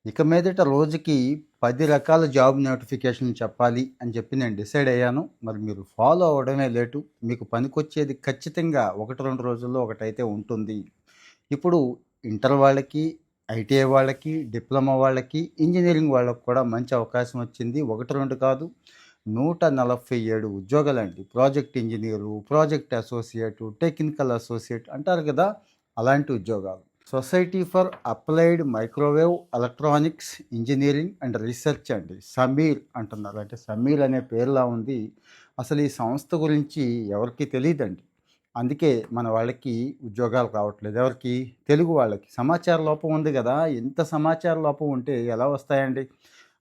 ఇక మీదట రోజుకి 10 రకాల జాబ్ నోటిఫికేషన్లు చెప్పాలి అని చెప్పి నేను డిసైడ్ అయ్యాను. మరి మీరు ఫాలో అవ్వడమే లేటు. మీకు పనికొచ్చేది ఖచ్చితంగా 1, 2 రోజుల్లో ఒకటైతే ఉంటుంది. ఇప్పుడు ఇంటర్ వాళ్ళకి, ఐటీఐ వాళ్ళకి, డిప్లొమా వాళ్ళకి, ఇంజినీరింగ్ వాళ్ళకి కూడా మంచి అవకాశం వచ్చింది. 1, 2 కాదు, 147 ఉద్యోగాలండి. Project engineer, project associate, technical associate అంటారు కదా, అలాంటి ఉద్యోగాలు. Society for applied microwave electronics engineering and research అండి, సమీర్ అంటున్నారు. అంటే సమీర్ అనే పేరులా ఉంది. అసలు ఈ సంస్థ గురించి ఎవరికి తెలియదండి. అందుకే మన వాళ్ళకి ఉద్యోగాలు రావట్లేదు. ఎవరికి? తెలుగు వాళ్ళకి. సమాచార లోపం ఉంది కదా, ఎంత సమాచార లోపం ఉంటే ఎలా వస్తాయండి?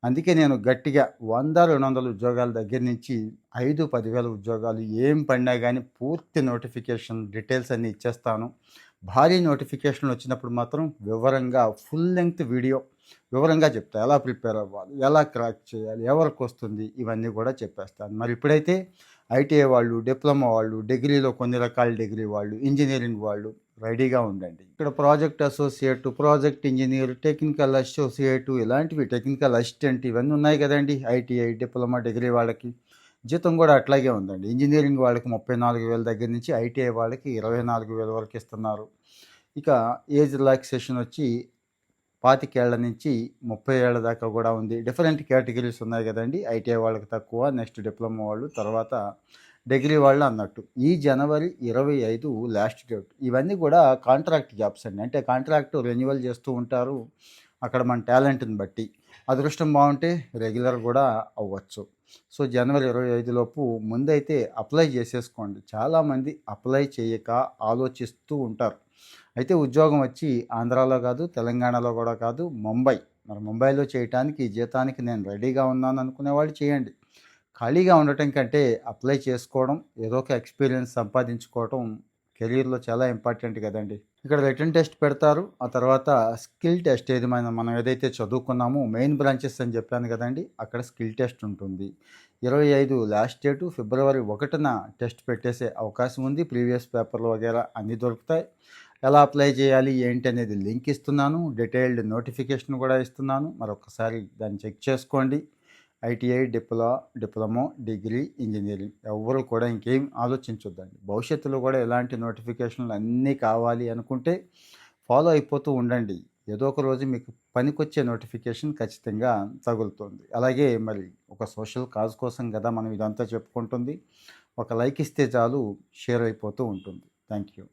అందుకే నేను గట్టిగా 100, 200 ఉద్యోగాల దగ్గర నుంచి 5, 10,000 ఉద్యోగాలు ఏం పడినా కానీ పూర్తి నోటిఫికేషన్ డీటెయిల్స్ అన్నీ ఇచ్చేస్తాను. భారీ నోటిఫికేషన్ వచ్చినప్పుడు మాత్రం వివరంగా ఫుల్ లెంగ్త్ వీడియో వివరంగా చెప్తా. ఎలా ప్రిపేర్ అవ్వాలి, ఎలా క్రాక్ చేయాలి, ఎవరికి వస్తుంది, ఇవన్నీ కూడా చెప్పేస్తాను. మరి ఇప్పుడైతే ఐటీఐ వాళ్ళు, డిప్లొమా వాళ్ళు, డిగ్రీలో కొన్ని రకాల డిగ్రీ వాళ్ళు, ఇంజనీరింగ్ వాళ్ళు రెడీగా ఉండండి. ఇక్కడ project associate, project engineer, technical associate, ఇలాంటివి టెక్నికల్ అసిస్టెంట్ ఇవన్నీ ఉన్నాయి కదండి. ఐటీఐ, డిప్లొమా, డిగ్రీ వాళ్ళకి జీతం కూడా అట్లాగే ఉందండి. ఇంజనీరింగ్ వాళ్ళకి 34,000 దగ్గర నుంచి ఐటీఐ వాళ్ళకి 24,000 వరకు ఇస్తున్నారు. ఇక ఏజ్ రిలాక్సేషన్ వచ్చి 25 ఏళ్ల నుంచి 30 ఏళ్ల దాకా కూడా ఉంది. డిఫరెంట్ కేటగిరీస్ ఉన్నాయి కదండి. ఐటీఐ వాళ్ళకి తక్కువ, నెక్స్ట్ డిప్లొమా వాళ్ళు, తర్వాత డిగ్రీ వాళ్ళు అన్నట్టు. ఈ జనవరి 25 లాస్ట్ డేట్. ఇవన్నీ కూడా కాంట్రాక్ట్ జాబ్స్ అండి. అంటే కాంట్రాక్ట్ రెన్యువల్ చేస్తూ ఉంటారు అక్కడ మన టాలెంట్ని బట్టి. అదృష్టం బాగుంటే రెగ్యులర్ కూడా అవ్వచ్చు. సో జనవరి 25 లోపు ముందైతే అప్లై చేసేసుకోండి. చాలామంది అప్లై చేయక ఆలోచిస్తూ ఉంటారు. అయితే ఉద్యోగం వచ్చి ఆంధ్రాలో కాదు, తెలంగాణలో కూడా కాదు, ముంబై. మరి ముంబైలో చేయటానికి జీతానికి నేను రెడీగా ఉన్నాను అనుకునే వాళ్ళు చేయండి. ఖాళీగా ఉండటం కంటే అప్లై చేసుకోవడం, ఏదో ఒక ఎక్స్పీరియన్స్ సంపాదించుకోవడం కెరీర్లో చాలా ఇంపార్టెంట్ కదండి. ఇక్కడ రిటర్న్ టెస్ట్ పెడతారు. ఆ తర్వాత స్కిల్ టెస్ట్, ఏది మనం ఏదైతే చదువుకున్నామో మెయిన్ బ్రాంచెస్ అని చెప్పాను కదండి, అక్కడ స్కిల్ టెస్ట్ ఉంటుంది. 25 లాస్ట్ డేటు. ఫిబ్రవరి 1న టెస్ట్ పెట్టేసే అవకాశం ఉంది. ప్రీవియస్ పేపర్లు వగేరా అన్నీ దొరుకుతాయి. ఎలా అప్లై చేయాలి ఏంటి అనేది లింక్ ఇస్తున్నాను. డీటెయిల్డ్ నోటిఫికేషన్ కూడా ఇస్తున్నాను. మరొకసారి దాన్ని చెక్ చేసుకోండి. ఐటీఐ, డిప్లొమా, డిగ్రీ, ఇంజనీరింగ్ ఎవరు కూడా ఇంకేం ఆలోచించొద్దండి. భవిష్యత్తులో కూడా ఎలాంటి నోటిఫికేషన్లు అన్నీ కావాలి అనుకుంటే ఫాలో అయిపోతూ ఉండండి. ఏదో ఒక రోజు మీకు పనికొచ్చే నోటిఫికేషన్ ఖచ్చితంగా తగులుతుంది. అలాగే మరి ఒక సోషల్ కాజ్ కోసం కదా మనం ఇదంతా చెప్పుకుంటుంది. ఒక లైక్ ఇస్తే చాలు, షేర్ అయిపోతూ ఉంటుంది. Thank you.